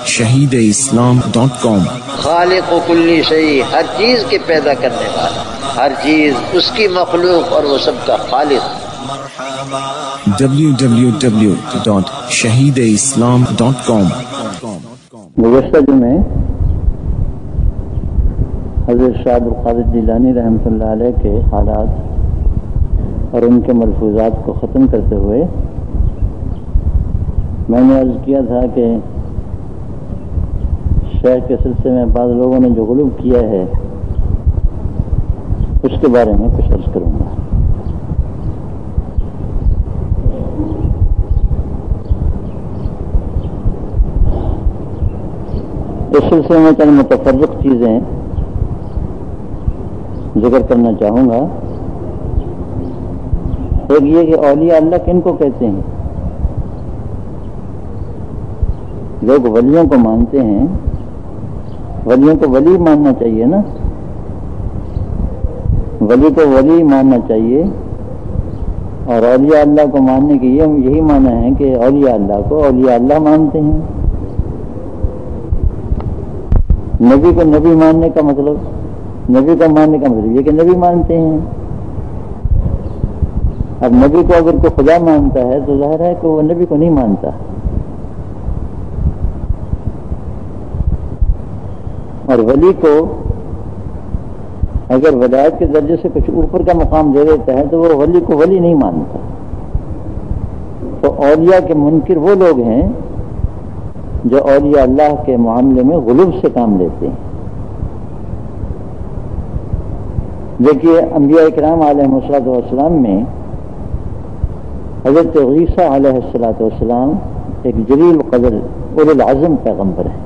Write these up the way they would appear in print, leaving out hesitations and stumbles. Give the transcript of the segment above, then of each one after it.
shahideislam.com خالق و کلی شیء، ہر چیز کے پیدا کرنے والا، ہر چیز اس کی مخلوق اور وہ سب کا خالق۔ www.shahideislam.com گزشتہ جمعے حضرت شاہ عبدالقادر جیلانی رحمۃ اللہ علیہ کے حالات اور ان کے ملفوظات کو ختم کرتے ہوئے میں نے عرض کیا تھا کہ شیخ کے سلسلے میں بعض لوگوں نے جو غلو کیا ہے اس کے بارے میں کچھ عرض کروں گا۔ اس سلسلے میں چند متفرق چیزیں ذکر کرنا چاہوں گا۔ ایک یہ کہ اولیاء اللہ کن کو کہتے ہیں؟ لوگ ولیوں کو مانتے ہیں، ولیوں کو ولی ماننا چاہیے نا، ولی کو ولی ماننا چاہیے، اور اولیاء اللہ کو ماننے کی یہی معنی ہے کہ اولیاء اللہ کو اولیاء اللہ مانتے ہیں۔ نبی کو نبی ماننے کا مطلب، نبی کو ماننے کا مطلب یہ کہ نبی مانتے ہیں۔ اب نبی کو اگر کوئی خدا مانتا ہے تو ظاہر ہے کہ وہ نبی کو نہیں مانتا، اور ولی کو اگر ولایت کے درجے سے کچھ اوپر کا مقام دے دیتا ہے تو وہ ولی کو ولی نہیں مانتا۔ تو اولیاء کے منکر وہ لوگ ہیں جو اولیاء اللہ کے معاملے میں غلو سے کام لیتے ہیں۔ دیکھیے انبیاء اکرام علیہ السلام میں حضرت عیسیٰ علیہ السلام ایک جلیل قدر اولو العزم پیغمبر ہے۔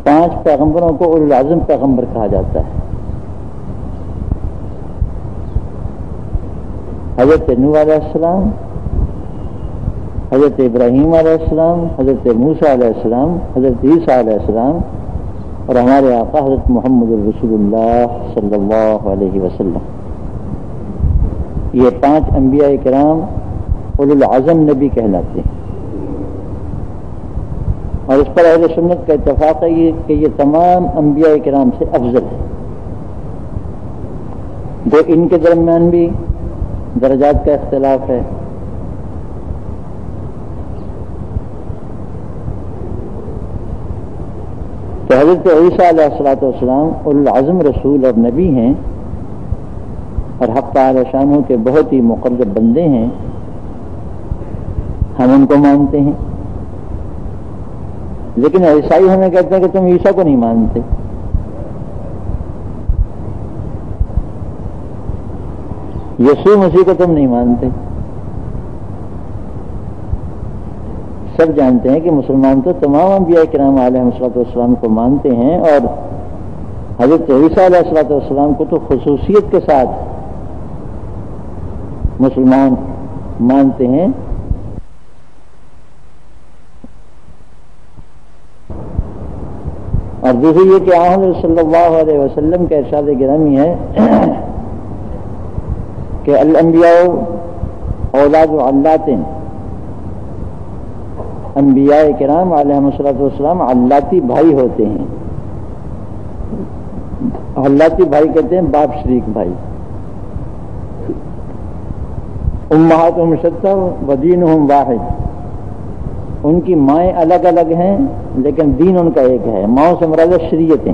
5 پیغمبروں کو اولو العزم پیغمبر کہا جاتا ہے۔ حضرت نوح علیہ السلام، حضرت ابراہیم علیہ السلام، حضرت موسیٰ علیہ السلام، حضرت عیسیٰ علیہ السلام، اور ہمارے آقا حضرت محمد رسول اللہ صلی اللہ علیہ وسلم۔ یہ 5 انبیاء کرام اولو العزم نبی کہلاتے ہیں، اور اس پر اہل سنت کا اتفاق ہے کہ یہ تمام انبیاء کرام سے افضل ہے۔ جو ان کے درمیان بھی درجات کا اختلاف ہے۔ تو حضرت عیسیٰ علیہ السلام اولو العزم رسول اور نبی ہیں، اور حق تعالی شانہ کے بہت ہی مقرب بندے ہیں، ہم ان کو مانتے ہیں۔ لیکن عیسائی ہمیں کہتے ہیں کہ تم عیسیٰ کو نہیں مانتے، یسوع مسیح کو تم نہیں مانتے۔ سب جانتے ہیں کہ مسلمان تو تمام انبیاء کرام علیہ السلام کو مانتے ہیں، اور حضرت عیسیٰ علیہ السلام کو تو خصوصیت کے ساتھ مسلمان مانتے ہیں۔ اور دوسری یہ کہ حضرت صلی اللہ علیہ وسلم کا ارشاد گرامی ہے کہ الانبیاء اولاد علات، انبیاء کرام علیہ السلام علاتی بھائی ہوتے ہیں۔ علاتی بھائی کہتے ہیں باپ شریک بھائی۔ امہاتہم شتیٰ ودینہم واحد، ان کی مائیں الگ الگ ہیں لیکن دین ان کا ایک ہے۔ ماؤں سے مراد شریعتیں،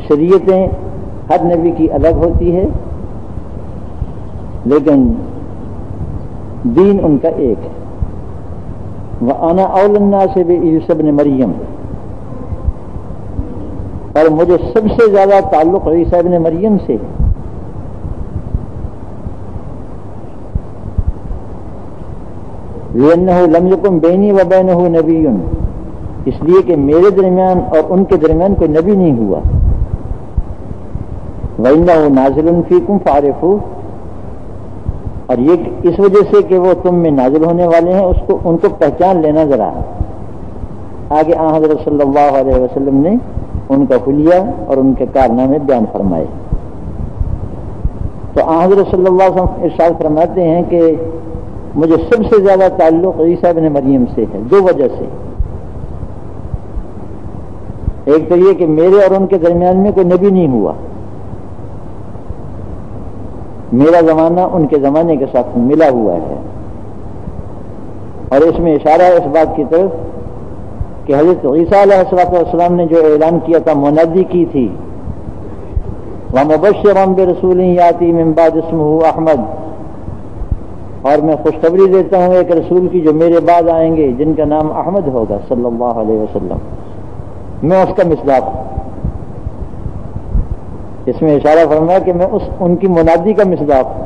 شریعتیں ہر نبی کی الگ ہوتی ہے لیکن دین ان کا ایک ہے۔ وَأَنَا أَوْلَى النَّاسِ بِعِيسَىٰ ابْنِ مَرْيَم، اور مجھے سب سے زیادہ تعلق عیسیٰ ابن مریم سے۔ لِأَنَّهُ لَمْ يَكُنْ بَيْنِي وَبَيْنَهُ نَبِيٌّ، اس لیے کہ میرے درمیان اور ان کے درمیان کوئی نبی نہیں ہوا۔ وَإِنَّهُ نَازِلٌ فِيكُمْ فَاعْرِفُوهُ، اور یہ اس وجہ سے کہ وہ تم میں نازل ہونے والے ہیں، ان کو پہچان لینا ذرا۔ آگے حضرت صلی اللہ علیہ وسلم نے ان کا حلیہ اور ان کے کارنامے بیان فرمائے۔ تو حضرت صلی اللہ علیہ وسلم ارشاد فرماتے ہیں کہ مجھے سب سے زیادہ تعلق عیسیٰ ابن مریم سے ہے، دو وجہ سے۔ ایک تو یہ کہ میرے اور ان کے درمیان میں کوئی نبی نہیں ہوا، میرا زمانہ ان کے زمانے کے ساتھ ملا ہوا ہے، اور اس میں اشارہ ہے اس بات کی طرف کہ حضرت عیسیٰ علیہ السلام نے جو اعلان کیا تھا، منادی کی تھی، وَمُبَشِّرًا بِرَسُولٍ يَأْتِي مِن بَعْدِ اسْمُهُ احمد، اور میں خوشخبری دیتا ہوں ایک رسول کی جو میرے بعد آئیں گے جن کا نام احمد ہوگا صلی اللہ علیہ وسلم، میں اس کا مصداق ہوں۔ اس میں اشارہ فرمایا کہ میں ان کی منادی کا مصداق ہوں۔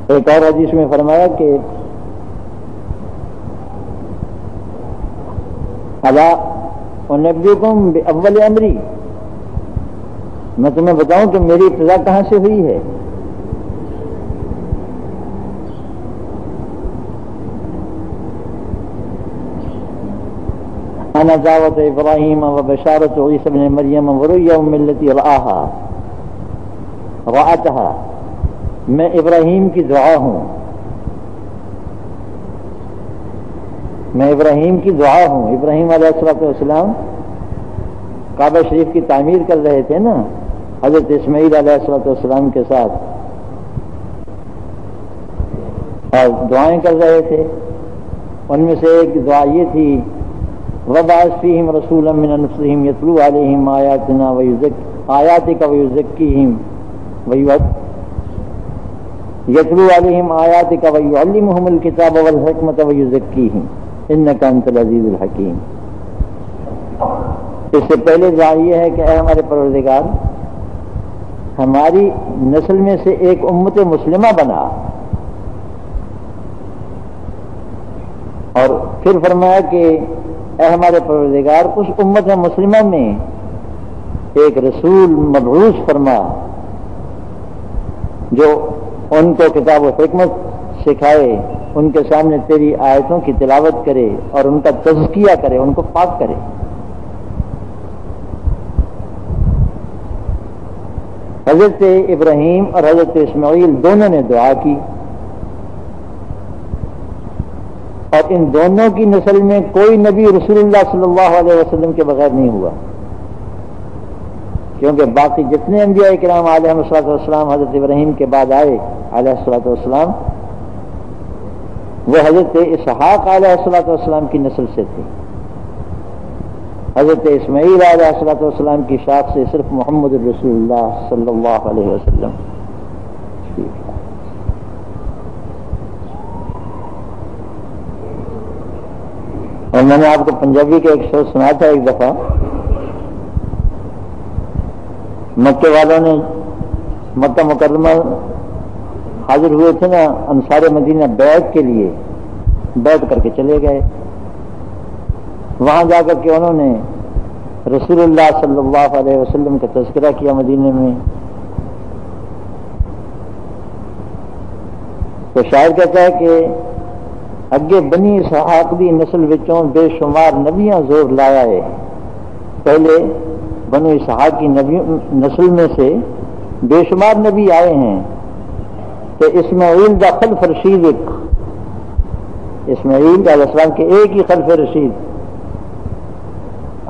ایک اور حدیث میں فرمایا کہ الا انبئکم باول امری، میں تمہیں بتاؤں کہ میری ابتدا کہاں سے ہوئی ہے؟ انا دعوت ابراہیم و بشارت عیسی ابن مریم و رؤیا التي رأتها، میں ابراہیم کی دعا ہوں، میں ابراہیم کی دعا ہوں۔ ابراہیم علیہ السلام کعبہ شریف کی تعمیر کر رہے تھے نا حضرت اسماعیل علیہ السلام کے ساتھ، اور دعائیں کر رہے تھے۔ ان میں سے ایک دعا یہ تھی، وَبَعَثْ فِيهِمْ رَسُولًا مِّنْ أَنفُسِهِمْ يَتْلُو عَلَيْهِمْ آيَاتِكَ وَيُعَلِّمُهُمُ الْكِتَابَ وَالْحِكْمَةَ وَيُزَكِّيهِمْ إِنَّكَ أَنْتَ الْعَزِيزُ الْحَكِيمُ۔ اس سے پہلے دعا یہ ہے کہ اے ہمارے پروردگار، ہماری نسل میں سے ایک امت مسلمہ بنا، اور پھر فرمایا کہ اے ہمارے پروردگار، اس امت مسلمہ میں ایک رسول مبعوث فرما جو ان کو کتاب و حکمت سکھائے، ان کے سامنے تیری آیتوں کی تلاوت کرے اور ان کا تزکیہ کرے، ان کو پاک کرے۔ حضرت ابراہیم اور حضرت اسماعیل دونوں نے دعا کی، اور ان دونوں کی نسل میں کوئی نبی رسول اللہ صلی اللہ علیہ وسلم کے بغیر نہیں ہوا، کیونکہ باقی جتنے انبیاء کرام علیہ السلام حضرت ابراہیم کے بعد آئے علیہ السلام، وہ حضرت اسحاق علیہ السلام کی نسل سے تھے۔ حضرت اسماعیل علیہ السلام کی شاخ سے صرف محمد رسول اللہ صلی اللہ علیہ وسلم۔ اور میں نے آپ کو پنجابی کا ایک شعر سنا تھا ایک دفعہ، مکے والوں نے مکہ مکرمہ حاضر ہوئے تھے نا انصار مدینہ بیعت کے لیے، بیعت کر کے چلے گئے، وہاں جا کر کے انہوں نے رسول اللہ صلی اللہ علیہ وسلم کا تذکرہ کیا مدینے میں۔ تو شاعر کہتا ہے کہ اگے بنی اسحاق دی نسل وچوں بے شمار نبیاں زور لایا ہے، پہلے بنو اسحاق کی نسل میں سے بے شمار نبی آئے ہیں، کہ اسماعیل دا خلف رشید، اسماعیل علیہ السلام کے ایک ہی خلف رشید،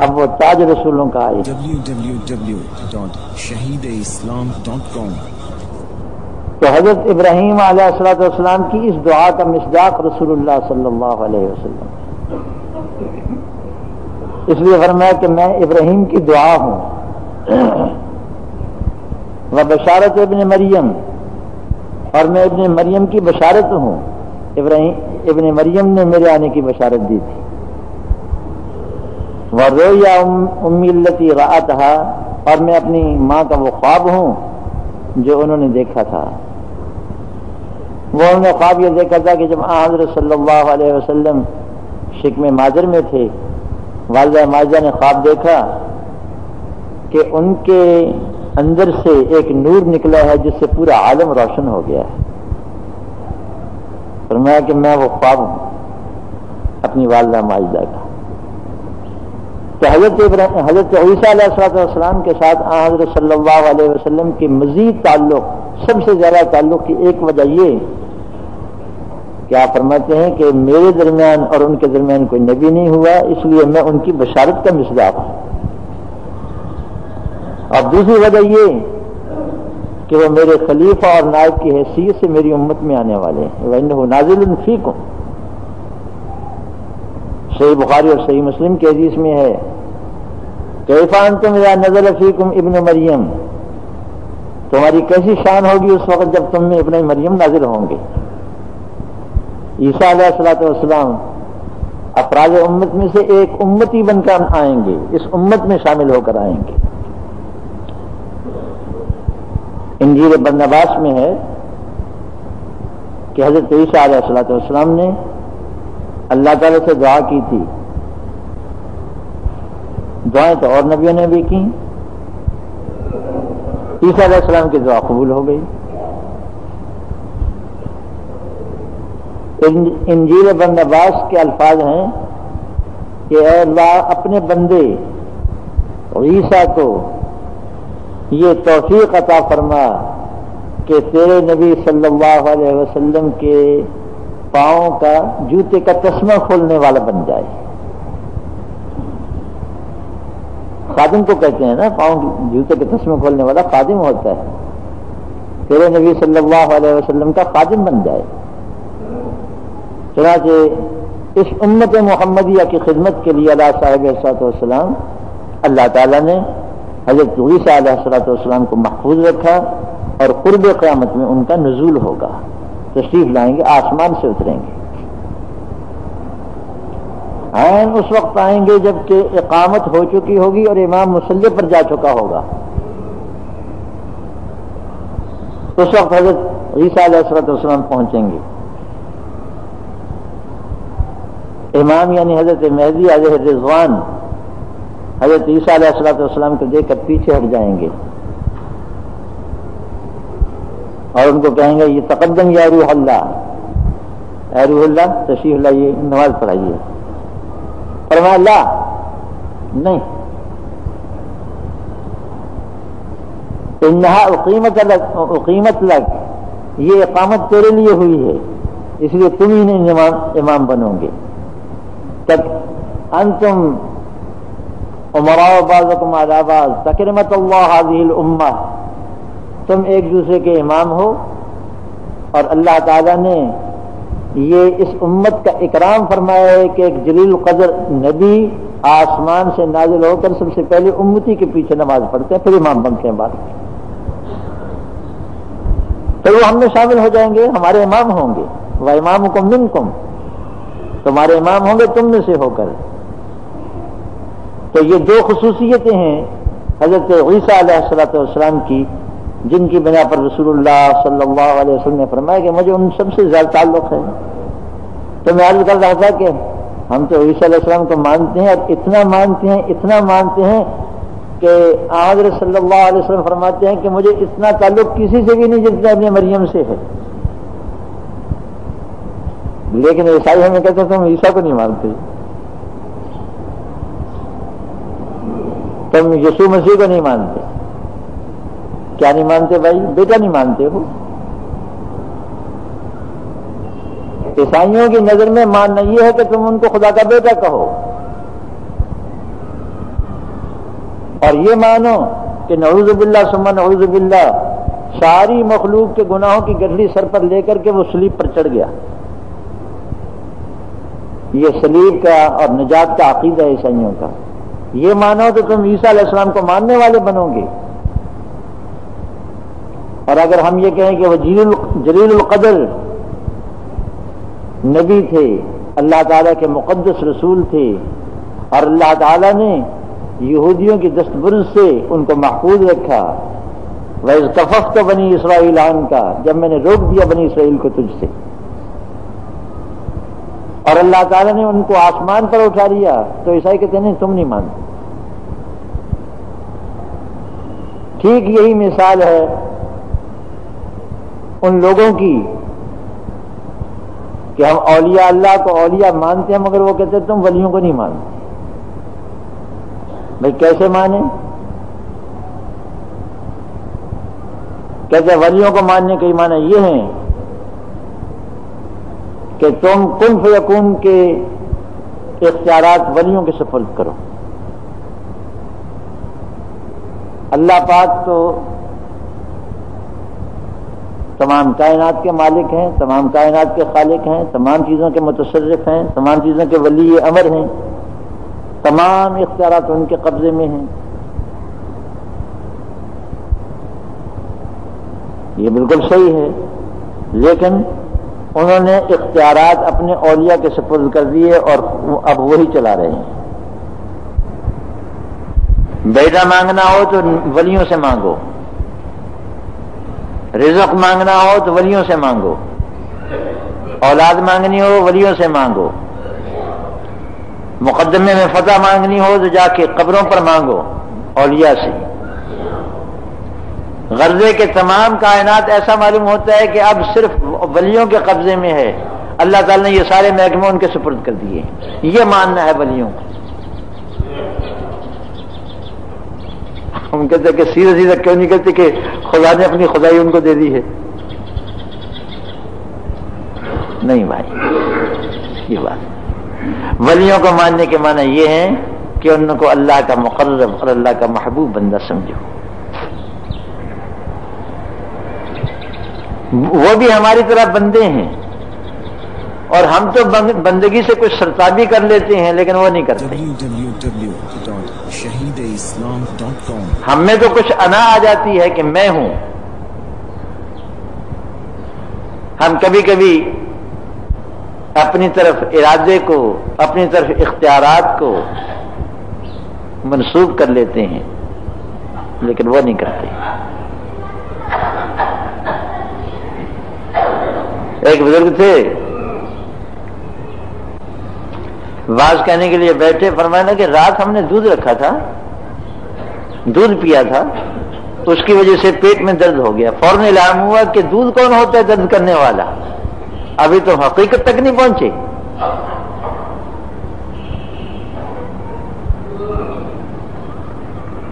اب وہ تاج رسولوں کا آئے۔ www.shahideislam.com۔ تو حضرت ابراہیم علیہ السلام کی اس دعا کا مصداق رسول اللہ صلی اللہ علیہ وسلم، اس لیے فرمایا کہ میں ابراہیم کی دعا ہوں، وبشارت ابن مریم، اور میں ابن مریم کی بشارت ہوں۔ ابن مریم نے میرے آنے کی بشارت دی تھی۔ وَرُؤْيَا أُمِّي الَّتِي رَأَتْهَا، اور میں اپنی ماں کا وہ خواب ہوں جو انہوں نے دیکھا تھا۔ وہ انہوں نے خواب یہ دیکھا تھا کہ جب حضرت صلی اللہ علیہ وسلم شکم ماجر میں تھے، والدہ ماجدہ نے خواب دیکھا کہ ان کے اندر سے ایک نور نکلا ہے جس سے پورا عالم روشن ہو گیا ہے۔ فرمایا کہ میں وہ خواب ہوں اپنی والدہ ماجدہ کا۔ تو حضرت عیسیٰ علیہ السلام کے ساتھ حضرت صلی اللہ علیہ وسلم کے مزید تعلق سب سے زیادہ تعلق کی ایک وجہ یہ کہ آپ فرماتے ہیں کہ میرے درمیان اور ان کے درمیان کوئی نبی نہیں ہوا، اس لیے میں ان کی بشارت کا مصداق ہوں۔ اور دوسری وجہ یہ کہ وہ میرے خلیفہ اور نائب کی حیثیت سے میری امت میں آنے والے ہیں۔ وَإِنَّهُ نَازِلٌ فِيكُمْ، صحیح بخاری اور صحیح مسلم کی حدیث میں ہے کیف انتم اذا نزل فیکم ابن مریم، تمہاری کیسی شان ہوگی اس وقت جب تم میں ابن مریم نازل ہوں گے۔ عیسیٰ علیہ الصلوۃ والسلام افراد امت میں سے ایک امتی بن کر آئیں گے، اس امت میں شامل ہو کر آئیں گے۔ انجیل برنباس میں ہے کہ حضرت عیسیٰ علیہ الصلوۃ والسلام نے اللہ تعالیٰ سے دعا کی تھی، دعائیں تو اور نبیوں نے بھی کی، عیسیٰ علیہ السلام کی دعا قبول ہو گئی۔ انجیل برنباس کے الفاظ ہیں کہ اے اللہ اپنے بندے عیسیٰ کو یہ توفیق عطا فرما کہ تیرے نبی صلی اللہ علیہ وسلم کے پاؤں کا جوتے کا تسمہ کھولنے والا بن جائے۔ خادم کو کہتے ہیں نا، پاؤں جوتے کے تسمہ کھولنے والا خادم ہوتا ہے، تیرے نبی صلی اللہ علیہ وسلم کا خادم بن جائے۔ چنانچہ اس امت محمدیہ کی خدمت کے لیے اللہ صاحب الصلوۃ والسلام اللہ تعالیٰ نے حضرت عیسیٰ علیہ الصلوۃ والسلام کو محفوظ رکھا، اور قرب قیامت میں ان کا نزول ہوگا، تشریف لائیں گے، آسمان سے اتریں گے۔ عین اس وقت آئیں گے جب کہ اقامت ہو چکی ہوگی اور امام مصلی پر جا چکا ہوگا، اس وقت حضرت عیسیٰ علیہ الصلوۃ والسلام پہنچیں گے۔ امام یعنی حضرت مہدی علیہ رضوان حضرت عیسیٰ علیہ الصلوۃ والسلام کو دیکھ کر پیچھے ہٹ جائیں گے اور ان کو کہیں گے یہ تقدم یا روح اللہ، اے روح اللہ تشریف لائیے، نماز پڑھائیے۔ فرمایا اللہ نہیں، انہا اقیمت لک، یہ اقامت تیرے لیے ہوئی ہے، اس لیے تم ہی نہیں امام بنو گے، تک انتم امراء بعضکم علی بعض تکرمت اللہ هذه الامہ، تم ایک دوسرے کے امام ہو، اور اللہ تعالیٰ نے یہ اس امت کا اکرام فرمایا ہے کہ ایک جلیل القدر نبی آسمان سے نازل ہو کر سب سے پہلے امتی کے پیچھے نماز پڑھتے ہیں، پھر امام بنتے ہیں بعد، پھر وہ ہم میں شامل ہو جائیں گے، ہمارے امام ہوں گے۔ وَإِمَامُكُم مِّنكُم، تمہارے امام ہوں گے تم میں سے ہو کر۔ تو یہ دو خصوصیتیں ہیں حضرت عیسیٰ علیہ السلام کی، جن کی بنا پر رسول اللہ صلی اللہ علیہ وسلم نے فرمایا کہ مجھے ان سب سے زیادہ تعلق ہے۔ تو میں عرض کر رہا تھا کہ ہم تو عیسیٰ علیہ السلام کو مانتے ہیں، اور اتنا مانتے ہیں کہ حضرت صلی اللہ علیہ وسلم فرماتے ہیں کہ مجھے اتنا تعلق کسی سے بھی نہیں جتنا ابن مریم سے ہے۔ لیکن عیسائی ہمیں کہتے ہیں تم عیسیٰ کو نہیں مانتے، تم یسوع مسیح کو نہیں مانتے۔ کیا نہیں مانتے بھائی؟ بیٹا نہیں مانتے ہو۔ عیسائیوں کی نظر میں ماننا یہ ہے کہ تم ان کو خدا کا بیٹا کہو، اور یہ مانو کہ نعوذ باللہ ثم نعوذ باللہ ساری مخلوق کے گناہوں کی گٹھلی سر پر لے کر کے وہ صلیب پر چڑھ گیا۔ یہ صلیب کا اور نجات کا عقیدہ ہے عیسائیوں کا۔ یہ مانو تو تم عیسیٰ علیہ السلام کو ماننے والے بنو گے۔ اور اگر ہم یہ کہیں کہ وہ جلیل القدر نبی تھے، اللہ تعالیٰ کے مقدس رسول تھے، اور اللہ تعالیٰ نے یہودیوں کی دستبرد سے ان کو محفوظ رکھا، وَإِذْ كَفَفْتُ بَنِي إِسْرَائِيلَ عَنْكَ، جب میں نے روک دیا بنی اسرائیل کو تجھ سے، اور اللہ تعالیٰ نے ان کو آسمان پر اٹھا لیا، تو عیسائی کہتے ہیں نہیں تم نہیں مانتے۔ ٹھیک یہی مثال ہے ان لوگوں کی کہ ہم اولیاء اللہ کو اولیاء مانتے ہیں، مگر وہ کہتے ہیں تم ولیوں کو نہیں مانتے۔ بھائی کیسے مانیں؟ کہتے ہیں ولیوں کو ماننے کے معنی یہ ہیں کہ تم کن فیکون کے اختیارات ولیوں کے سپرد کرو. اللہ پاک تو تمام کائنات کے مالک ہیں، تمام کائنات کے خالق ہیں، تمام چیزوں کے متصرف ہیں، تمام چیزوں کے ولی امر ہیں، تمام اختیارات ان کے قبضے میں ہیں. یہ بالکل صحیح ہے، لیکن انہوں نے اختیارات اپنے اولیاء کے سپرد کر دیے اور اب وہی چلا رہے ہیں. بیٹا مانگنا ہو تو ولیوں سے مانگو، رزق مانگنا ہو تو ولیوں سے مانگو، اولاد مانگنی ہو ولیوں سے مانگو، مقدمے میں فتح مانگنی ہو تو جا کے قبروں پر مانگو اولیاء سے. غرضے کے تمام کائنات ایسا معلوم ہوتا ہے کہ اب صرف ولیوں کے قبضے میں ہے. اللہ تعالیٰ نے یہ سارے محکمے ان کے سپرد کر دیے. یہ ماننا ہے ولیوں کا. ہم کہتے ہیں کہ سیدھا سیدھا کیوں نہیں کہتے کہ خدا نے اپنی خدائی ان کو دے دی ہے؟ نہیں بھائی، یہ بات ولیوں کو ماننے کے معنی یہ ہے کہ ان کو اللہ کا مقرب اور اللہ کا محبوب بندہ سمجھو. وہ بھی ہماری طرح بندے ہیں اور ہم تو بندگی سے کچھ سرتابی کر لیتے ہیں لیکن وہ نہیں کرتے. www.shahideislam.com ہم میں تو کچھ انا آ جاتی ہے کہ میں ہوں. ہم کبھی کبھی اپنی طرف ارادے کو، اپنی طرف اختیارات کو منسوب کر لیتے ہیں لیکن وہ نہیں کرتے. ایک بزرگ تھے، واز کہنے کے لیے بیٹھے، فرمایا کہ رات ہم نے دودھ رکھا تھا، دودھ پیا تھا، تو اس کی وجہ سے پیٹ میں درد ہو گیا. فوراً اعلان ہوا کہ دودھ کون ہوتا ہے درد کرنے والا؟ ابھی تو حقیقت تک نہیں پہنچے.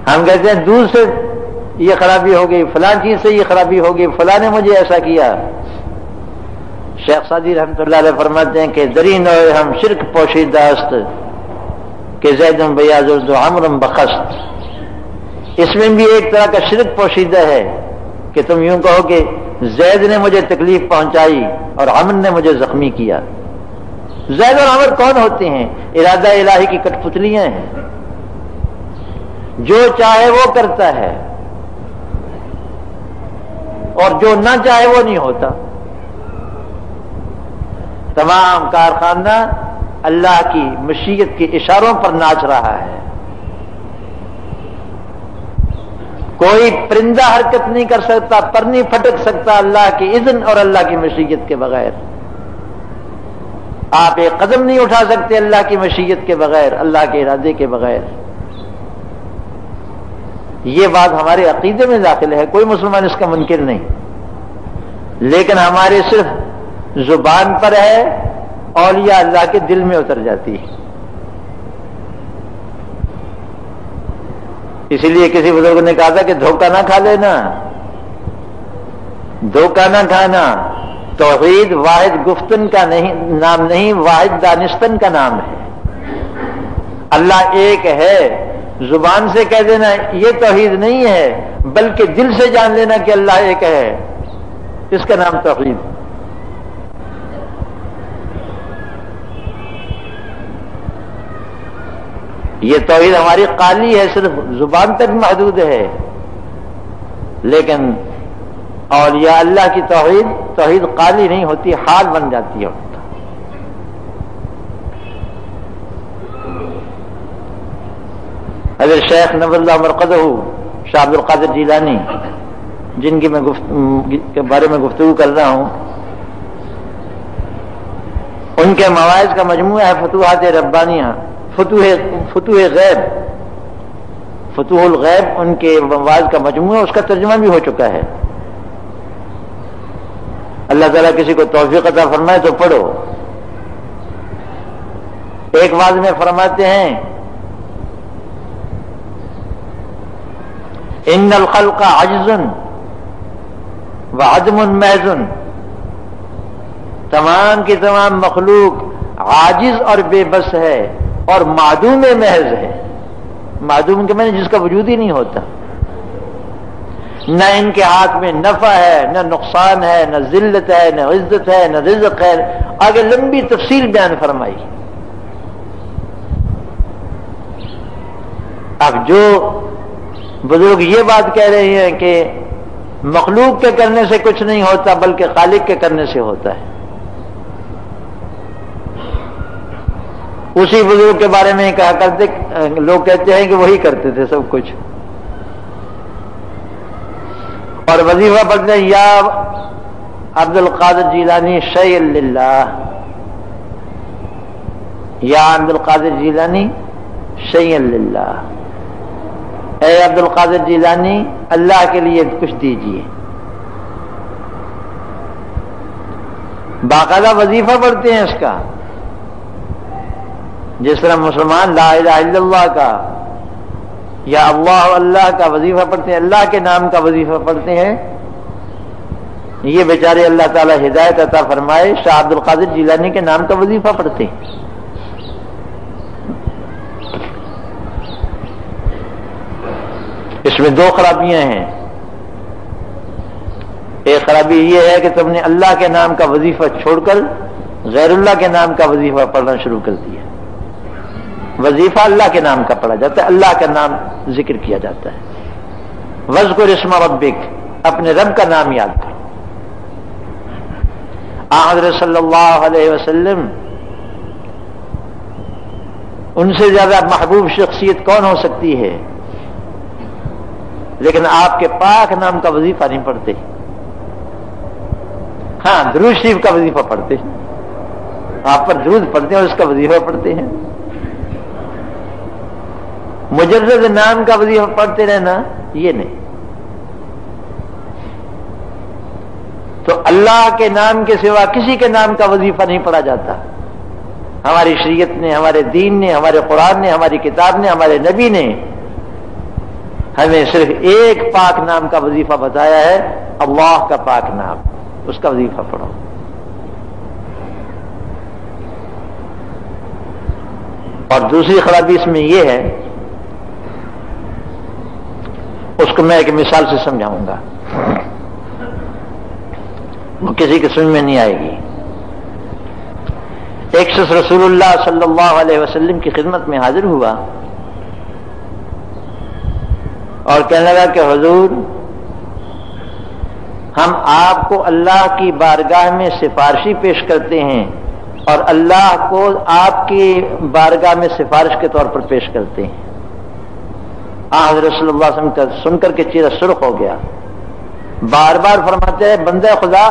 ہم کہتے ہیں دودھ سے یہ خرابی ہو گئی، فلاں چیز سے یہ خرابی ہو گئی، فلاں نے مجھے ایسا کیا. شیخ سعدی رحمۃ اللہ علیہ فرماتے ہیں کہ درین ہم شرک پوشیدہ است کہ زید بیاض و عمر بخست. اس میں بھی ایک طرح کا شرک پوشیدہ ہے کہ تم یوں کہو کہ زید نے مجھے تکلیف پہنچائی اور عمر نے مجھے زخمی کیا. زید اور عمر کون ہوتے ہیں؟ ارادہ الہی کی کٹ پتلیاں ہیں. جو چاہے وہ کرتا ہے اور جو نہ چاہے وہ نہیں ہوتا. تمام کارخانہ اللہ کی مشیت کے اشاروں پر ناچ رہا ہے. کوئی پرندہ حرکت نہیں کر سکتا، پر نہیں پھٹک سکتا اللہ کی اذن اور اللہ کی مشیت کے بغیر. آپ ایک قدم نہیں اٹھا سکتے اللہ کی مشیت کے بغیر، اللہ کے ارادے کے بغیر. یہ بات ہمارے عقیدے میں داخل ہے، کوئی مسلمان اس کا منکر نہیں، لیکن ہمارے صرف زبان پر ہے، اولیاء اللہ کے دل میں اتر جاتی ہے. اسی لیے کسی بزرگ نے کہا تھا کہ دھوکہ نہ کھا لینا، دھوکہ نہ کھانا. توحید واحد گفتن کا نام نہیں، واحد دانستن کا نام ہے. اللہ ایک ہے، زبان سے کہہ دینا یہ توحید نہیں ہے، بلکہ دل سے جان لینا کہ اللہ ایک ہے، اس کا نام توحید. یہ توحید ہماری قالی ہے، صرف زبان تک محدود ہے، لیکن اولیاء اللہ کی توحید قالی نہیں ہوتی، حال بن جاتی ہے. حضرت شیخ نور اللہ مرقدہ شاہ عبد القادر جیلانی، جن کی میں کے بارے میں گفتگو کر رہا ہوں، ان کے مواعظ کا مجموعہ ہے فتوحات ربانیہ، فتوح غیب، فتوح الغیب ان کے مواعظ کا مجموعہ، اس کا ترجمہ بھی ہو چکا ہے. اللہ تعالیٰ کسی کو توفیق عطا فرمائے تو پڑھو. ایک واعظ میں فرماتے ہیں ان الخلق عجز وعدم محض، تمام کی تمام مخلوق عاجز اور بے بس ہے اور معدوم محض ہے. معدوم کے معنی جس کا وجود ہی نہیں ہوتا. نہ ان کے ہاتھ میں نفع ہے، نہ نقصان ہے، نہ ذلت ہے، نہ عزت ہے، نہ رزق ہے. آگے لمبی تفصیل بیان فرمائی. اب جو بزرگ یہ بات کہہ رہے ہیں کہ مخلوق کے کرنے سے کچھ نہیں ہوتا بلکہ خالق کے کرنے سے ہوتا ہے، اسی بزرگ کے بارے میں کہا کرتے لوگ کہتے ہیں کہ وہی کرتے تھے سب کچھ. اور وظیفہ پڑھتے ہیں یا عبد القادر جیلانی شیء للہ، یا عبد القادر جیلانی شیء للہ، اے عبد القادر جیلانی اللہ کے لیے کچھ دیجیے. باقاعدہ وظیفہ پڑھتے ہیں اس کا، جس طرح مسلمان لا الہ الا اللہ کا یا اللہ اللہ کا وظیفہ پڑھتے ہیں، اللہ کے نام کا وظیفہ پڑھتے ہیں. یہ بیچارے اللہ تعالی ہدایت عطا فرمائے شاہ عبد القادر جیلانی کے نام کا وظیفہ پڑھتے ہیں. اس میں دو خرابیاں ہیں. ایک خرابی یہ ہے کہ تم نے اللہ کے نام کا وظیفہ چھوڑ کر غیر اللہ کے نام کا وظیفہ پڑھنا شروع کر دیا. وظیفہ اللہ کے نام کا پڑھا جاتا ہے، اللہ کا نام ذکر کیا جاتا ہے. وذکر اسم ربک، اپنے رب کا نام یاد کرو. حضرت صلی اللہ علیہ وسلم ان سے زیادہ محبوب شخصیت کون ہو سکتی ہے؟ لیکن آپ کے پاک نام کا وظیفہ نہیں پڑھتے. ہاں درود شریف کا وظیفہ پڑھتے ہیں، آپ پر درود پڑھتے ہیں اور اس کا وظیفہ پڑھتے ہیں. مجرد نام کا وظیفہ پڑھتے رہنا یہ نہیں. تو اللہ کے نام کے سوا کسی کے نام کا وظیفہ نہیں پڑھا جاتا. ہماری شریعت نے، ہمارے دین نے، ہمارے قرآن نے، ہماری کتاب نے، ہمارے نبی نے ہمیں صرف ایک پاک نام کا وظیفہ بتایا ہے، اللہ کا پاک نام، اس کا وظیفہ پڑھو. اور دوسری خرابی اس میں یہ ہے، اس کو میں ایک مثال سے سمجھاؤں گا، وہ کسی کے سمجھ میں نہیں آئے گی. ایک شخص رسول اللہ صلی اللہ علیہ وسلم کی خدمت میں حاضر ہوا اور کہنے لگا کہ حضور، ہم آپ کو اللہ کی بارگاہ میں سفارشی پیش کرتے ہیں اور اللہ کو آپ کی بارگاہ میں سفارش کے طور پر پیش کرتے ہیں. حضرت صلی اللہ علیہ وسلم کا سن کر کے چہرہ سرخ ہو گیا. بار بار فرماتے ہیں بندہ خدا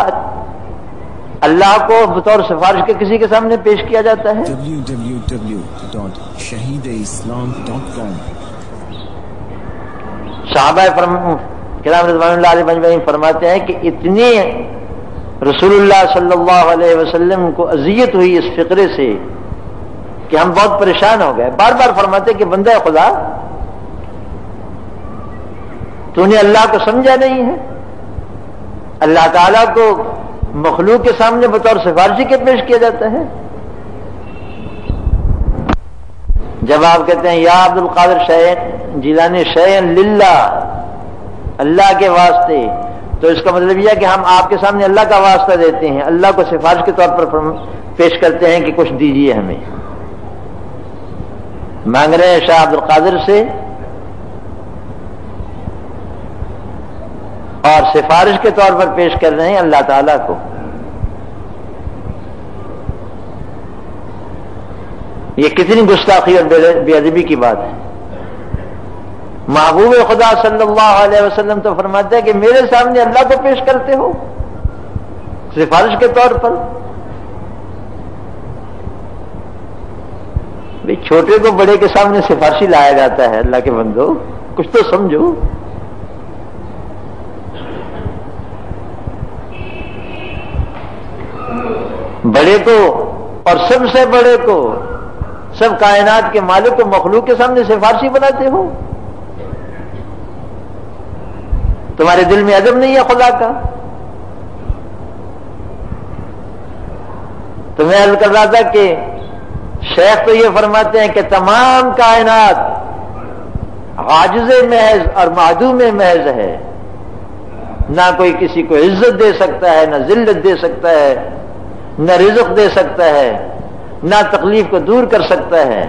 اللہ کو بطور سفارش کے کسی کے سامنے پیش کیا جاتا ہے. www.shahideislam.com. صحابہ کرام رضوان اللہ علیہ مجمعین فرماتے ہیں کہ اتنی رسول اللہ صلی اللہ علیہ وسلم کو اذیت ہوئی اس فقرے سے کہ ہم بہت پریشان ہو گئے. بار بار فرماتے ہیں کہ بندہ خدا تو نے اللہ کو سمجھا نہیں ہے. اللہ تعالیٰ کو مخلوق کے سامنے بطور سفارشی کے پیش کیا جاتا ہے. جب آپ کہتے ہیں یا عبد القادر جیلانی شیئا للہ، اللہ کے واسطے، تو اس کا مطلب یہ ہے کہ ہم آپ کے سامنے اللہ کا واسطہ دیتے ہیں، اللہ کو سفارش کے طور پر پیش کرتے ہیں کہ کچھ دیجیے ہمیں. مانگ رہے ہیں شاہ عبد القادر سے اور سفارش کے طور پر پیش کر رہے ہیں اللہ تعالیٰ کو. یہ کتنی گستاخی اور بے ادبی کی بات ہے. محبوب خدا صلی اللہ علیہ وسلم تو فرماتے ہیں کہ میرے سامنے اللہ کو پیش کرتے ہو سفارش کے طور پر. چھوٹے کو بڑے کے سامنے سفارشی لایا جاتا ہے. اللہ کے بندو کچھ تو سمجھو. بڑے کو اور سب سے بڑے کو، سب کائنات کے مالک کو مخلوق کے سامنے سفارشی بناتے ہو. تمہارے دل میں ادب نہیں ہے خدا کا. تو میں عرض کر رہا تھا کہ شیخ تو یہ فرماتے ہیں کہ تمام کائنات عاجز محض اور معدوم محض ہے، نہ کوئی کسی کو عزت دے سکتا ہے، نہ ذلت دے سکتا ہے، نہ رزق دے سکتا ہے، نہ تکلیف کو دور کر سکتا ہے.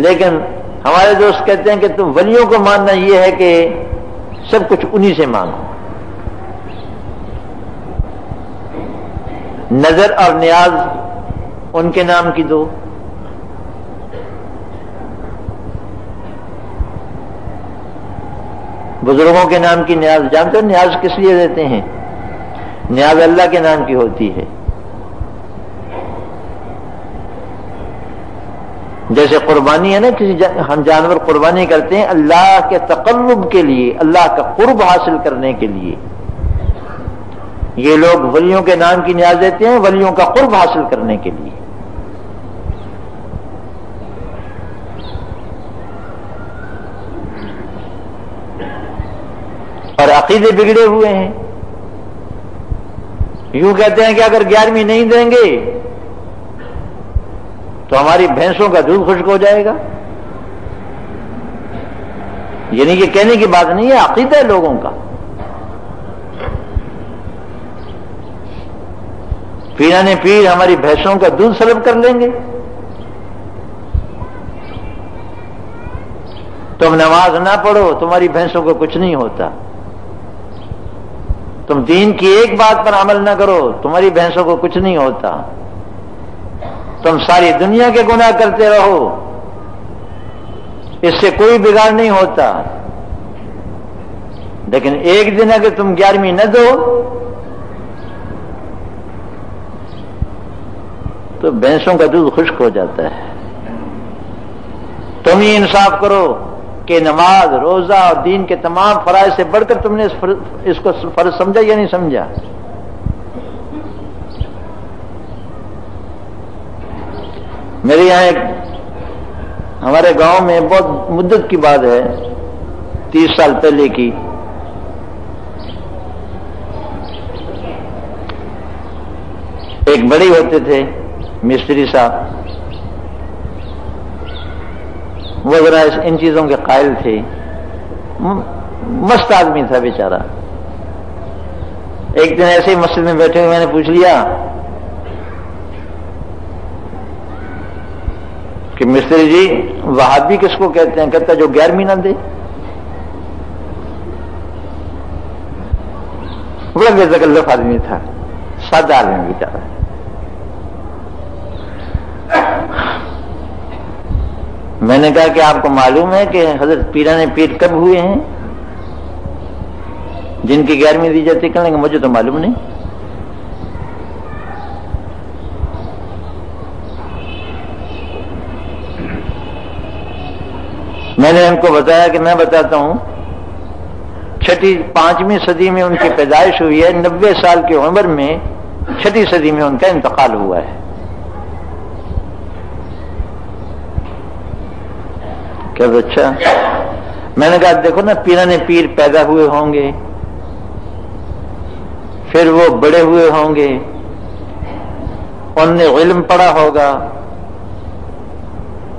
لیکن ہمارے دوست کہتے ہیں کہ تم ولیوں کو ماننا یہ ہے کہ سب کچھ انہی سے مانگو. نظر اور نیاز ان کے نام کی دو. بزرگوں کے نام کی نیاز جانتے ہو؟ نیاز کس لیے دیتے ہیں؟ نیاز اللہ کے نام کی ہوتی ہے. جیسے قربانی ہے نا، ہم جانور قربانی کرتے ہیں اللہ کے تقرب کے لیے، اللہ کا قرب حاصل کرنے کے لیے. یہ لوگ ولیوں کے نام کی نیاز دیتے ہیں ولیوں کا قرب حاصل کرنے کے لیے. اور عقیدے بگڑے ہوئے ہیں. یوں کہتے ہیں کہ اگر 11ویں نہیں دیں گے تو ہماری بھینسوں کا دودھ خشک ہو جائے گا. یعنی کہ کہنے کی بات نہیں ہے، عقیدہ ہے لوگوں کا. پیرانے پیر ہماری بھینسوں کا دودھ سلب کر لیں گے. تم نماز نہ پڑھو، تمہاری بھینسوں کو کچھ نہیں ہوتا. تم دین کی ایک بات پر عمل نہ کرو، تمہاری بھینسوں کو کچھ نہیں ہوتا. تم ساری دنیا کے گناہ کرتے رہو، اس سے کوئی بگاڑ نہیں ہوتا. لیکن ایک دن اگر تم 11ویں نہ دو تو بھینسوں کا دودھ خشک ہو جاتا ہے. تم ہی انصاف کرو کہ نماز، روزہ اور دین کے تمام فرائض سے بڑھ کر تم نے اس کو فرض سمجھا یا نہیں سمجھا؟ میرے یہاں ایک ہمارے گاؤں میں بہت مدت کی بات ہے، 30 سال پہلے کی. ایک بڑے ہوتے تھے مستری صاحب، وہ ذرا ان چیزوں کے قائل تھے. مست آدمی تھا بیچارہ. ایک دن ایسے ہی مسجد میں بیٹھے ہوئے میں نے پوچھ لیا کہ مستری جی وہابی کس کو کہتے ہیں؟ کہتا جو 11ویں نہ دے. بڑا بے تکلف آدمی تھا، سادہ آدمی بیچارہ. میں نے کہا کہ آپ کو معلوم ہے کہ حضرت پیرانے پیر کب ہوئے ہیں جن کی 11ویں دی جاتی؟ کہنے لگے مجھے تو معلوم نہیں. میں نے ان کو بتایا کہ میں بتاتا ہوں، 5ویں صدی میں ان کی پیدائش ہوئی ہے، 90 سال کی عمر میں 6 صدی میں ان کا انتقال ہوا ہے. کہ اچھا. میں نے کہا دیکھو نا، پیرانے پیر پیدا ہوئے ہوں گے، پھر وہ بڑے ہوئے ہوں گے، انہوں نے علم پڑھا ہوگا،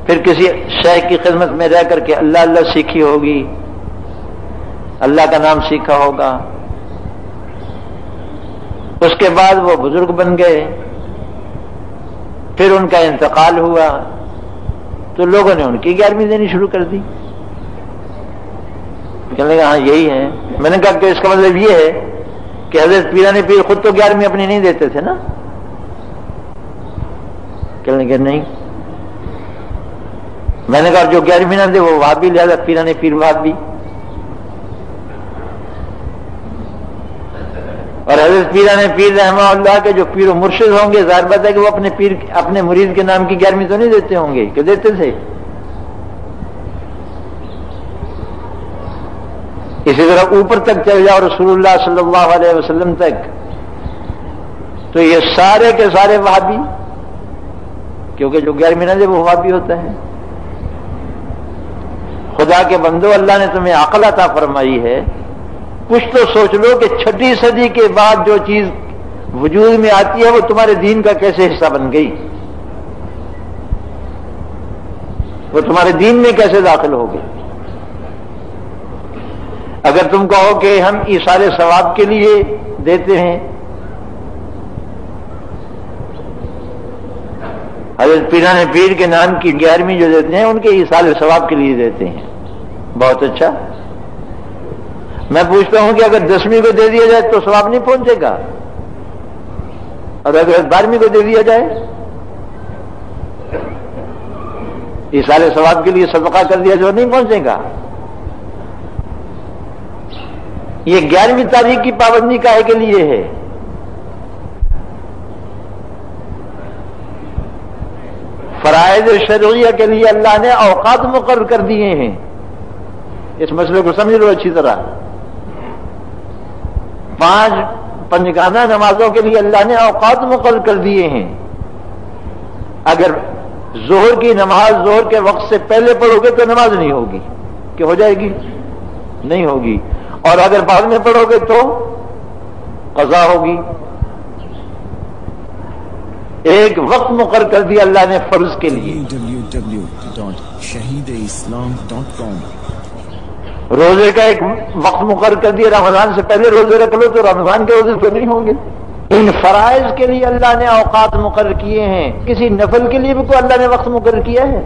پھر کسی شیخ کی خدمت میں رہ کر کے اللہ اللہ سیکھی ہوگی، اللہ کا نام سیکھا ہوگا. اس کے بعد وہ بزرگ بن گئے، پھر ان کا انتقال ہوا تو لوگوں نے ان کی 11ویں دینی شروع کر دی. کہنے لگا ہاں یہی ہے. میں نے کہا کہ اس کا مطلب یہ ہے کہ حضرت پیرانے پیر خود تو 11ویں اپنی نہیں دیتے تھے نا؟ کہنے لگے نہیں. میں نے کہا جو 11ویں نہ دے وہ وہابی، لہذا پیرانے پیر وہابی. اور حضرت پیرانے پیر رحمہ اللہ کے جو پیر و مرشد ہوں گے، ظاہر بات ہے کہ وہ اپنے مرید کے نام کی 11ویں تو نہیں دیتے ہوں گے، کہ دیتے تھے؟ اسی طرح اوپر تک چل جاؤ رسول اللہ صلی اللہ علیہ وسلم تک، تو یہ سارے کے سارے وہابی، کیونکہ جو 11ویں نہ دے وہ وہابی ہوتا ہے. خدا کے بندو، اللہ نے تمہیں عقل عطا فرمائی ہے، کچھ تو سوچ لو کہ 6 صدی کے بعد جو چیز وجود میں آتی ہے وہ تمہارے دین کا کیسے حصہ بن گئی، وہ تمہارے دین میں کیسے داخل ہو گئی؟ اگر تم کہو کہ ہم ایصال ثواب کے لیے دیتے ہیں، حضرت پیران پیر کے نام کی 11ویں جو دیتے ہیں ان کے ایصال ثواب کے لیے دیتے ہیں، بہت اچھا۔ میں پوچھتا ہوں کہ اگر 10ویں کو دے دیا جائے تو ثواب نہیں پہنچے گا، اور اگر 12ویں کو دے دیا جائے ایصال ثواب کے لیے صدقہ کر دیا جو نہیں پہنچے گا؟ یہ 11ویں تاریخ کی پابندی کاہے کے لیے ہے؟ فرائض شرعیہ کے لیے اللہ نے اوقات مقرر کر دیے ہیں، اس مسئلے کو سمجھ لو اچھی طرح۔ 5 پنجگانہ نمازوں کے لیے اللہ نے اوقات مقرر کر دیے ہیں۔ اگر ظہر کی نماز ظہر کے وقت سے پہلے پڑھو گے تو نماز نہیں ہوگی، کہ ہو جائے گی؟ نہیں ہوگی، اور اگر بعد میں پڑھو گے تو قضا ہوگی۔ ایک وقت مقرر کر دیا اللہ نے فرض کے لیے۔ www.shahideislam.com روزے کا ایک وقت مقرر کر دیا، رمضان سے پہلے روزے رکھ لو تو رمضان کے روزے تو نہیں ہوں گے۔ ان فرائض کے لیے اللہ نے اوقات مقرر کیے ہیں، کسی نفل کے لیے بھی تو اللہ نے وقت مقرر کیا ہے۔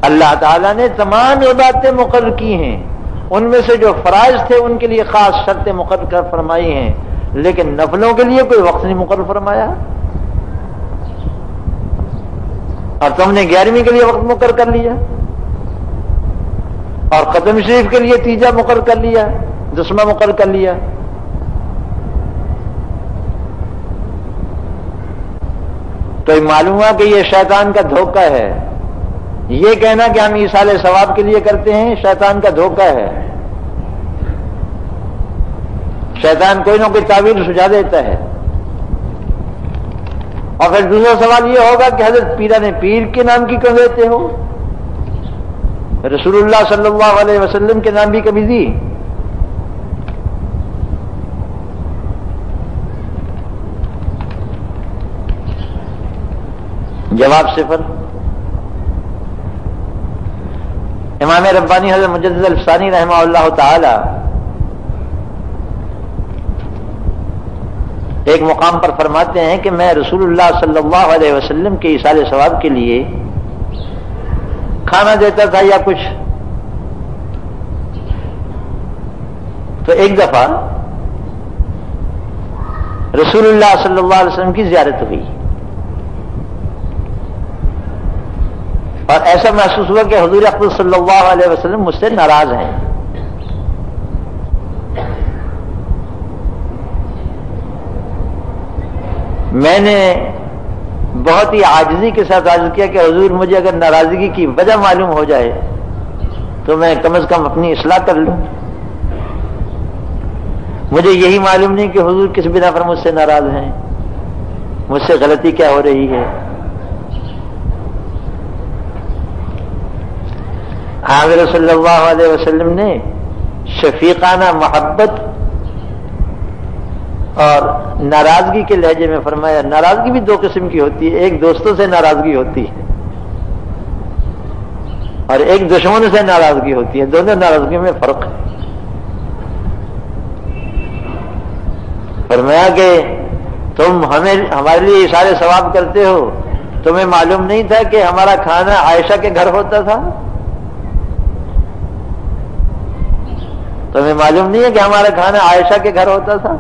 اللہ تعالیٰ نے تمام عبادتیں مقرر کی ہیں، ان میں سے جو فرائض تھے ان کے لیے خاص شرطیں مقرر فرمائی ہیں، لیکن نفلوں کے لیے کوئی وقت نہیں مقرر فرمایا۔ اور تم نے 11ویں کے لیے وقت مقرر کر لیا، اور ختم شریف کے لیے 3 مقرر کر لیا، 10واں مقرر کر لیا۔ تو یہ معلوم ہوا کہ یہ شیطان کا دھوکہ ہے، یہ کہنا کہ ہم ایصال ثواب کے لیے کرتے ہیں شیطان کا دھوکہ ہے۔ شیطان کوئی نہ کوئی تعویل سجا دیتا ہے۔ اور پھر دوسرا سوال یہ ہوگا کہ حضرت پیران پیر کے نام کی کیوں دیتے ہو؟ رسول اللہ صلی اللہ علیہ وسلم کے نام بھی کبھی دی؟ جواب صفر۔ امام ربانی حضرت مجدد الفسانی رحمہ اللہ تعالی ایک مقام پر فرماتے ہیں کہ میں رسول اللہ صلی اللہ علیہ وسلم کے ایصال ثواب کے لیے کھانا دیتا تھا یا کچھ، تو ایک دفعہ رسول اللہ صلی اللہ علیہ وسلم کی زیارت ہوئی، اور ایسا محسوس ہوا کہ حضور اقدس صلی اللہ علیہ وسلم مجھ سے ناراض ہیں۔ میں نے بہت ہی عاجزی کے ساتھ عرض کیا کہ حضور مجھے اگر ناراضگی کی وجہ معلوم ہو جائے تو میں کم از کم اپنی اصلاح کر لوں۔ مجھے یہی معلوم نہیں کہ حضور کس بنا پر مجھ سے ناراض ہیں، مجھ سے غلطی کیا ہو رہی ہے۔ حضرت صلی اللہ علیہ وسلم نے شفیقانہ محبت اور ناراضگی کے لہجے میں فرمایا، ناراضگی بھی 2 قسم کی ہوتی ہے، ایک دوستوں سے ناراضگی ہوتی ہے اور ایک دشمنوں سے ناراضگی ہوتی ہے، دونوں ناراضگیوں میں فرق ہے۔ فرمایا کہ تم ہمارے لیے ایصال ثواب کرتے ہو، تمہیں معلوم نہیں تھا کہ ہمارا کھانا عائشہ کے گھر ہوتا تھا؟ تمہیں معلوم نہیں ہے کہ ہمارا کھانا عائشہ کے گھر ہوتا تھا؟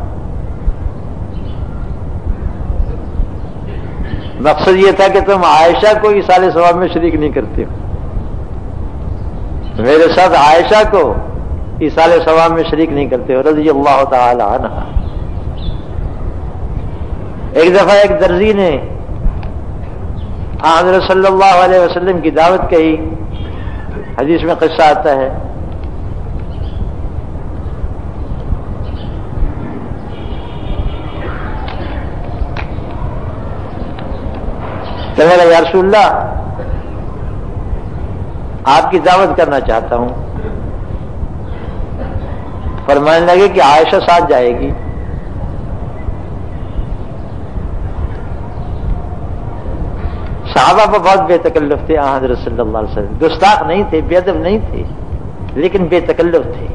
مقصد یہ تھا کہ تم عائشہ کو ایصال ثواب میں شریک نہیں کرتے ہو، میرے ساتھ عائشہ کو ایصال ثواب میں شریک نہیں کرتے ہو، رضی اللہ تعالی عنہ۔ ایک دفعہ ایک درزی نے حضرت صلی اللہ علیہ وسلم کی دعوت کہی، حدیث میں قصہ آتا ہے، کہنے لگا یا رسول اللہ آپ کی دعوت کرنا چاہتا ہوں. فرمانے لگے کہ عائشہ ساتھ جائے گی. صحابہ پر بہت بے تکلف تھے حضرت صلی اللہ علیہ وسلم. گستاخ نہیں تھے، بے ادب نہیں تھے، لیکن بے تکلف تھے.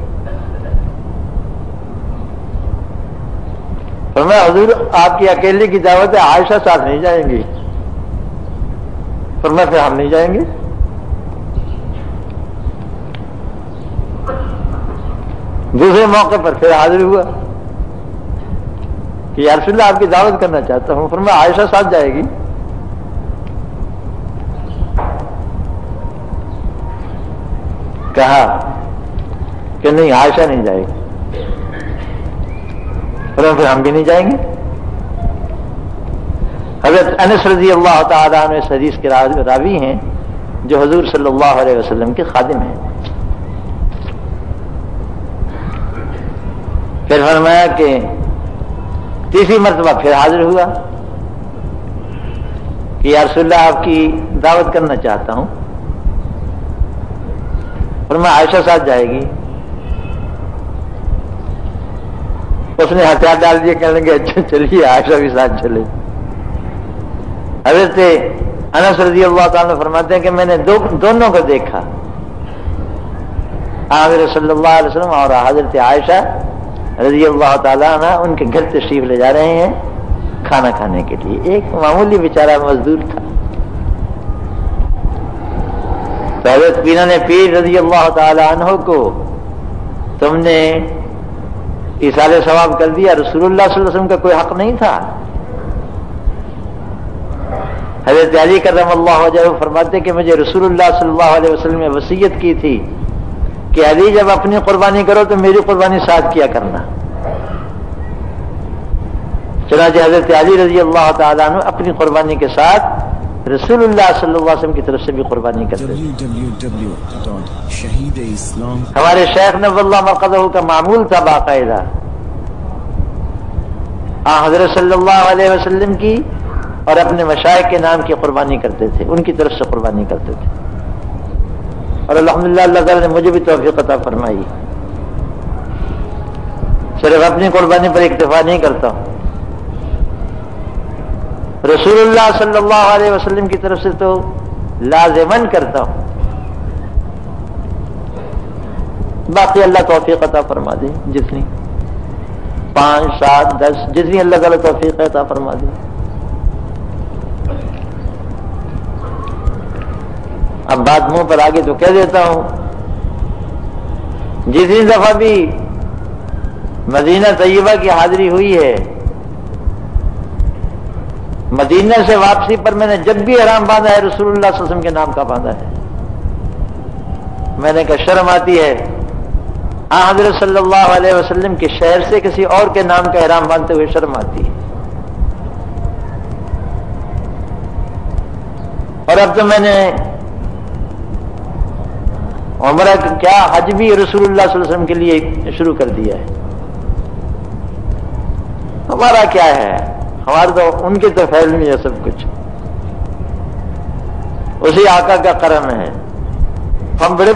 فرمایا حضور آپ کی اکیلے کی دعوت ہے، عائشہ ساتھ نہیں جائیں گی. فرمایا پھر ہم نہیں جائیں گے. دوسرے موقع پر پھر حاضر ہوا کہ یا رسول اللہ آپ کی دعوت کرنا چاہتا ہوں. فرمایا عائشہ ساتھ جائے گی. کہا کہ نہیں عائشہ نہیں جائے گی. پھر ہم بھی نہیں جائیں گے. حضرت انس رضی اللہ تعالیٰ عنہ اس حدیث کے راوی ہیں جو حضور صلی اللہ علیہ وسلم کے خادم ہیں. پھر فرمایا کہ تیسری مرتبہ پھر حاضر ہوا کہ یا رسول اللہ آپ کی دعوت کرنا چاہتا ہوں. فرمایا عائشہ ساتھ جائے گی. اس نے ہتھیار ڈال دیے، کہنے لگے اچھا چلیے عائشہ بھی ساتھ چلے. حضرت انس رضی اللہ تعالیٰ فرماتے ہیں کہ میں نے دونوں کو دیکھا، حضرت صلی اللہ علیہ وسلم اور حضرت عائشہ رضی اللہ تعالیٰ عنہ ان کے گھر تشریف لے جا رہے ہیں کھانا کھانے کے لیے. ایک معمولی بیچارہ مزدور تھا. تو حضرت پینا نے پیر رضی اللہ تعالیٰ عنہ کو تم نے ایصال ثواب کر دیا، رسول اللہ صلی اللہ علیہ وسلم کا کوئی حق نہیں تھا. حضرت علی کرم اللہ وجہہ فرماتے کہ مجھے رسول اللہ صلی اللہ علیہ وسلم نے وصیت کی تھی کہ علی جب اپنی قربانی کرو تو میری قربانی ساتھ کیا کرنا. چنانچہ حضرت علی رضی اللہ تعالیٰ عنہ اپنی قربانی کے ساتھ رسول اللہ صلی اللہ علیہ وسلم کی طرف سے بھی قربانی کرتے تھے. ہمارے شیخ نور اللہ مرقدہ کا معمول تھا باقاعدہ حضرت صلی اللہ علیہ وسلم کی اور اپنے مشائخ کے نام کی قربانی کرتے تھے، ان کی طرف سے قربانی کرتے تھے. اور الحمدللہ اللہ تعالیٰ نے مجھے بھی توفیق عطا فرمائی. صرف اپنی قربانی پر اکتفا نہیں کرتا ہوں، رسول اللہ صلی اللہ علیہ وسلم کی طرف سے تو لازماً کرتا ہوں. باقی اللہ توفیق عطا فرما دے، جتنی 5 7 10 جتنی اللہ تعالیٰ توفیق عطا فرما دے. اب بات منہ پر آگے تو کہہ دیتا ہوں، جتنی دفعہ بھی مدینہ طیبہ کی حاضری ہوئی ہے، مدینہ سے واپسی پر میں نے جب بھی احرام باندھا ہے رسول اللہ صلی اللہ علیہ وسلم کے نام کا باندھا ہے. میں نے کہا شرم آتی ہے حضرت صلی اللہ علیہ وسلم کے شہر سے کسی اور کے نام کا احرام باندھتے ہوئے شرم آتی ہے. اور اب تو میں نے عمرہ کیا حج بھی رسول اللہ صلی اللہ علیہ وسلم کے لیے شروع کر دیا ہے. ہمارا کیا ہے، ہمارا تو ان کے تو فیض میں ہے سب کچھ، اسی آقا کا کرم ہے. ہم بڑے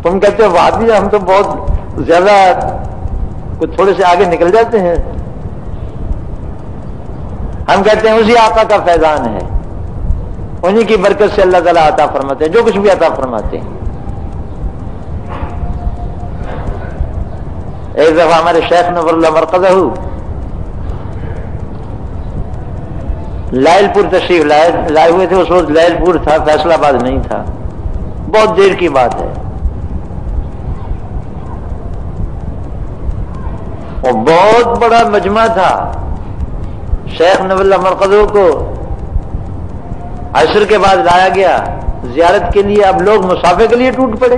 تم کہتے ہو وہابی، ہم تو بہت زیادہ کچھ تھوڑے سے آگے نکل جاتے ہیں. ہم کہتے ہیں اسی آقا کا فیضان ہے، انہی کی برکت سے اللہ تعالیٰ عطا فرماتے ہیں جو کچھ بھی عطا فرماتے ہیں. ایک دفعہ ہمارے شیخ نور اللہ مرقدہ لائل پور تشریف لائے ہوئے تھے. اس وقت لائل پور تھا، فیصل آباد نہیں تھا. بہت دیر کی بات ہے. اور بہت بڑا مجمع تھا. شیخ نور اللہ مرقدہ کو عصر کے بعد لایا گیا زیارت کے لیے. اب لوگ مسافے کے لیے ٹوٹ پڑے.